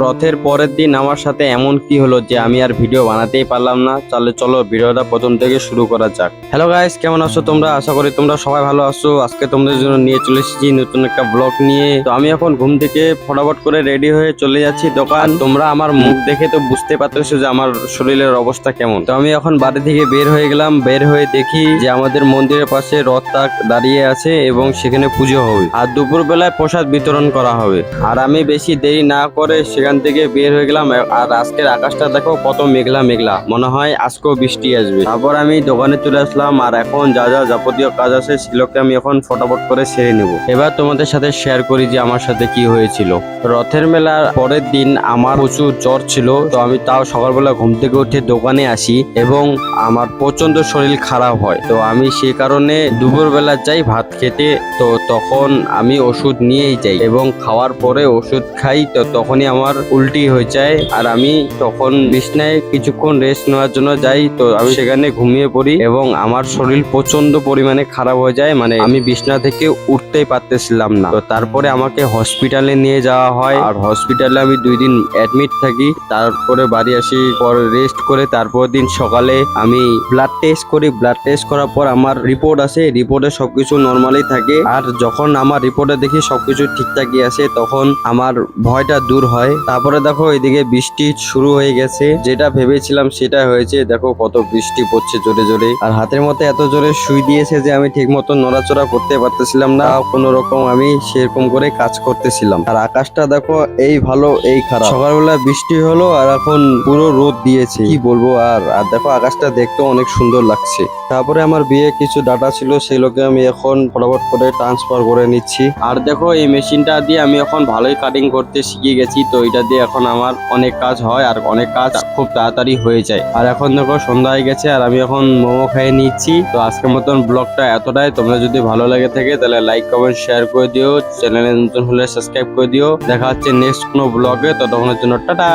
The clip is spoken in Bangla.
রথের পরের দিন আমার সাথে এমন কি হলো যে আমি আর ভিডিও বানাতেই পারলাম না। তাহলে চলো ভিডিওটা প্রথম থেকে শুরু করা যাক। হ্যালো গাইস, কেমন আছো তোমরা? আশা করি তোমরা সবাই ভালো আছো। আজকে তোমাদের জন্য নিয়ে চলে এসেছি নতুন একটা ব্লগ নিয়ে। তো আমি এখন ঘুম থেকে ফটাফট করে রেডি হয়ে চলে যাচ্ছি দোকান। তোমরা আমার মুখ দেখে তো বুঝতে পারতেছো যে আমার শরীরের অবস্থা কেমন। তো আমি এখন বাড়ি থেকে বের হয়ে গেলাম। বের হয়ে দেখি যে আমাদের মন্দিরের পাশে রথটা দাঁড়িয়ে আছে এবং সেখানে পুজো হবে আর দুপুর বেলায় প্রসাদ বিতরণ করা হবে। আর আমি বেশি দেরি না করে সেখান থেকে বের হয়ে গেলাম। আর আজকের আকাশটা দেখো কত মেঘলা মেঘলা, মনে হয় আজকেও বৃষ্টি আসবে। তারপর আমি দোকানে চলে আসলাম আর এখন যা যা যাবতীয় কাজ আছে সেগুলোকে আমি এখন ফটাফট করে সেরে নেব। এবার তোমাদের সাথে শেয়ার করি যে আমার সাথে কি হয়েছিল। রথের মেলার পরের দিন আমার প্রচুর জ্বর ছিল। তো আমি তাও সকালবেলা ঘুম থেকে উঠে দোকানে আসি এবং আমার প্রচন্ড শরীর খারাপ হয়। তো আমি সেই কারণে দুপুরবেলা যাই ভাত খেতে। তো তখন আমি ওষুধ নিয়েই যাই এবং খাওয়ার পরে ওষুধ খাই। তো তখনই আমার উল্টি হয়ে যায় আর আমি তখন বিছনায় কিছুক্ষণ রেস্ট নেওয়ার জন্য যাই। তো আমি সেখানে ঘুমিয়ে পড়ি এবং আমার শরীর প্রচন্ড পরিমাণে খারাপ হয়ে যায়, মানে আমি বিছনা থেকে উঠতেই পারতেছিলাম না। তো তারপরে আমাকে হসপিটালে নিয়ে যাওয়া হয় আর হসপিটালে আমি 2 দিন অ্যাডমিট থাকি। তারপরে বাড়ি আসি, পরে রেস্ট করে তারপর দিন সকালে আমি ব্লাড টেস্ট করি। ব্লাড টেস্ট করার পর আমার রিপোর্ট আসে। রিপোর্টে সবকিছু নর্মালি থাকে। আর যখন আমার রিপোর্টে দেখি সবকিছু ঠিকঠাকই আছে তখন আমার ভয়টা দূর হয়। তারপরে দেখো এদিকে বৃষ্টি শুরু হয়ে গেছে। যেটা ভেবেছিলাম সেটা হয়েছে। দেখো কত বৃষ্টি পড়ছে জোরে জোরে। আর হাতের মধ্যে এত জোরে সুই দিয়েছে যে আমি ঠিক মতো নড়াচড়া করতে পারতেছিলাম না। কোনো রকম আমি সেরকম করে কাজ করতেছিলাম। আর আকাশটা দেখো এই ভালো এই খারাপ। সকালবেলা বৃষ্টি হলো আর এখন পুরো রোদ দিয়েছে, কি বলবো। আর আর দেখো আকাশটা দেখতে অনেক সুন্দর লাগছে। তারপরে আমার বিয়ে কিছু ডাটা ছিল সেগুলোকে আমি এখন ফটাফট করে ট্রান্সফার করে নিচ্ছি। আর দেখো এই মেশিনটা দিয়ে আমি এখন ভালোই কাটিং করতে শিখে গেছি। তো এটা দিয়ে এখন আমার অনেক কাজ হয় আর অনেক কাজ খুব তাড়াতাড়ি হয়ে যায়। আর এখন দেখো সন্ধ্যা হয়ে গেছে আর আমি এখন মোমো খেয়ে নিচ্ছি। তো আজকের মতন ব্লগটা এতটাই। তোমরা যদি ভালো লাগে থাকে তাহলে লাইক কমেন্ট শেয়ার করে দিও। চ্যানেলে নতুন হলে সাবস্ক্রাইব করে দিও। দেখা হচ্ছে নেক্সট কোনো ব্লগে। ততক্ষণের জন্য টাটা।